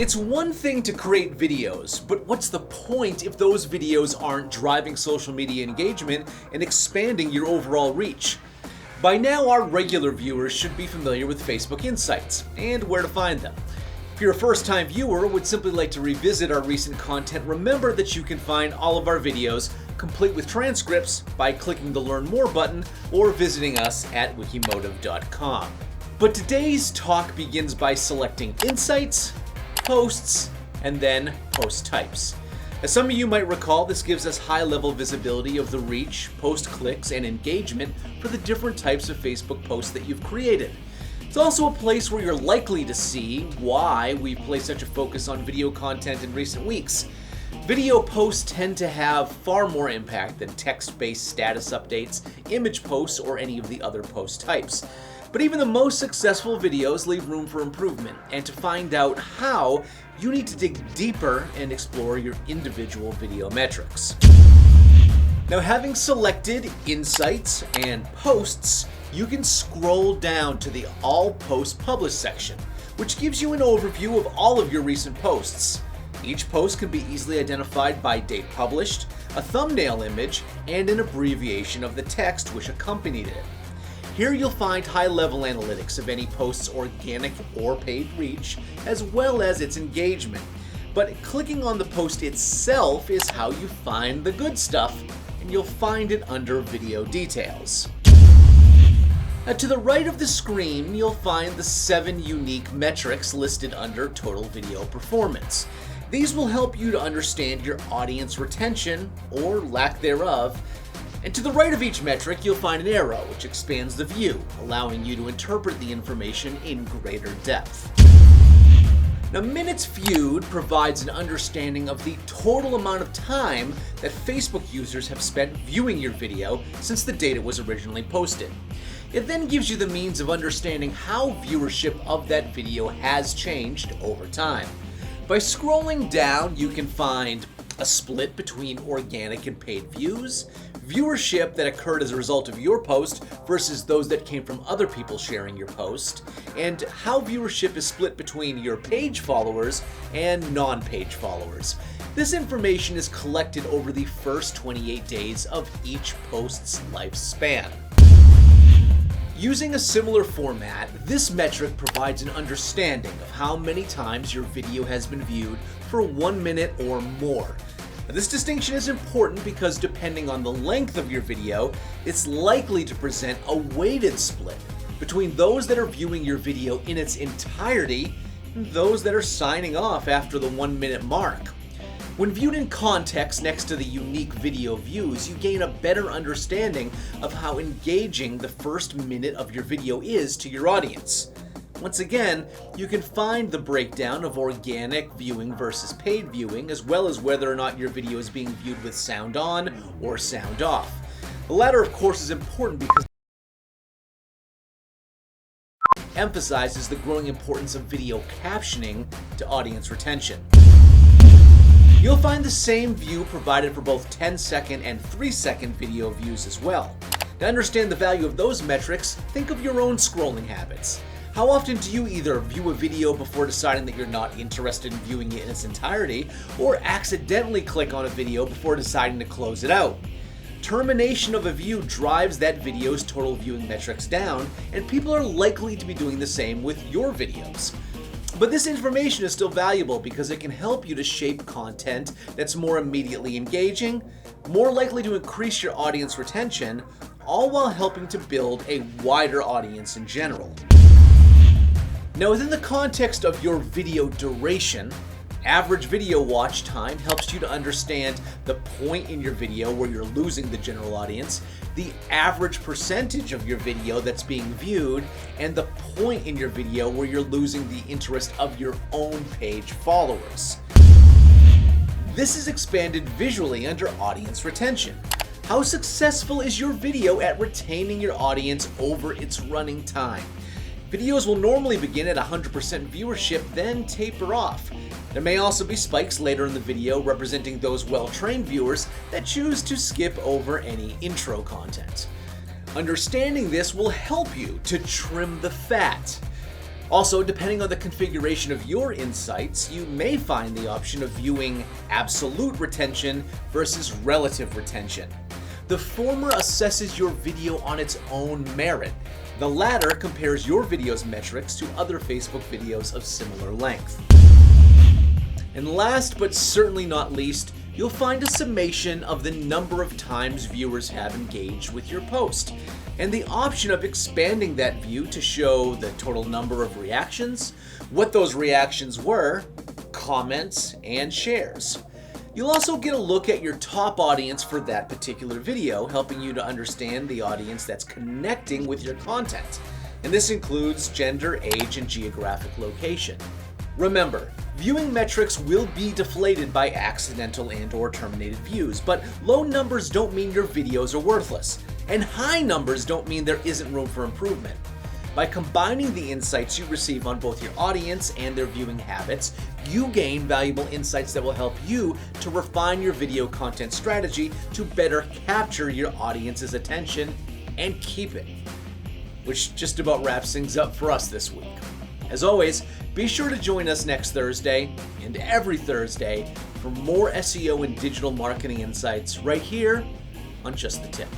It's one thing to create videos, but what's the point if those videos aren't driving social media engagement and expanding your overall reach? By now, our regular viewers should be familiar with Facebook Insights and where to find them. If you're a first-time viewer or would simply like to revisit our recent content, remember that you can find all of our videos, complete with transcripts, by clicking the Learn More button or visiting us at Wikimotive.com. But today's talk begins by selecting Insights, Posts, and then Post Types. As some of you might recall, this gives us high-level visibility of the reach, post clicks, and engagement for the different types of Facebook posts that you've created. It's also a place where you're likely to see why we've placed such a focus on video content in recent weeks. Video posts tend to have far more impact than text-based status updates, image posts, or any of the other post types. But even the most successful videos leave room for improvement, and to find out how, you need to dig deeper and explore your individual video metrics. Now, having selected Insights and Posts, you can scroll down to the All Posts Published section, which gives you an overview of all of your recent posts. Each post can be easily identified by date published, a thumbnail image, and an abbreviation of the text which accompanied it. Here you'll find high-level analytics of any post's organic or paid reach, as well as its engagement. But clicking on the post itself is how you find the good stuff, and you'll find it under Video Details. Now, to the right of the screen, you'll find the 7 unique metrics listed under Total Video Performance. These will help you to understand your audience retention, or lack thereof. And to the right of each metric, you'll find an arrow which expands the view, allowing you to interpret the information in greater depth. Now, Minutes Feud provides an understanding of the total amount of time that Facebook users have spent viewing your video since the date it was originally posted. It then gives you the means of understanding how viewership of that video has changed over time. By scrolling down, you can find a split between organic and paid views, viewership that occurred as a result of your post versus those that came from other people sharing your post, and how viewership is split between your page followers and non-page followers. This information is collected over the first 28 days of each post's lifespan. Using a similar format, this metric provides an understanding of how many times your video has been viewed for 1 minute or more. Now, this distinction is important because depending on the length of your video, it's likely to present a weighted split between those that are viewing your video in its entirety and those that are signing off after the 1 minute mark. When viewed in context next to the unique video views, you gain a better understanding of how engaging the first minute of your video is to your audience. Once again, you can find the breakdown of organic viewing versus paid viewing, as well as whether or not your video is being viewed with sound on or sound off. The latter, of course, is important because it emphasizes the growing importance of video captioning to audience retention. You'll find the same view provided for both 10-second and 3-second video views as well. To understand the value of those metrics, think of your own scrolling habits. How often do you either view a video before deciding that you're not interested in viewing it in its entirety, or accidentally click on a video before deciding to close it out? Termination of a view drives that video's total viewing metrics down, and people are likely to be doing the same with your videos. But this information is still valuable because it can help you to shape content that's more immediately engaging, more likely to increase your audience retention, all while helping to build a wider audience in general. Now, within the context of your video duration, average video watch time helps you to understand the point in your video where you're losing the general audience, the average percentage of your video that's being viewed, and the point in your video where you're losing the interest of your own page followers. This is expanded visually under audience retention. How successful is your video at retaining your audience over its running time? Videos will normally begin at 100% viewership, then taper off. There may also be spikes later in the video representing those well-trained viewers that choose to skip over any intro content. Understanding this will help you to trim the fat. Also, depending on the configuration of your insights, you may find the option of viewing absolute retention versus relative retention. The former assesses your video on its own merit. The latter compares your video's metrics to other Facebook videos of similar length. And last but certainly not least, you'll find a summation of the number of times viewers have engaged with your post, and the option of expanding that view to show the total number of reactions, what those reactions were, comments, and shares. You'll also get a look at your top audience for that particular video, helping you to understand the audience that's connecting with your content. And this includes gender, age, and geographic location. Remember, viewing metrics will be deflated by accidental and/or terminated views, but low numbers don't mean your videos are worthless, and high numbers don't mean there isn't room for improvement. By combining the insights you receive on both your audience and their viewing habits, you gain valuable insights that will help you to refine your video content strategy to better capture your audience's attention and keep it. Which just about wraps things up for us this week. As always, be sure to join us next Thursday and every Thursday for more SEO and digital marketing insights right here on Just the Tip.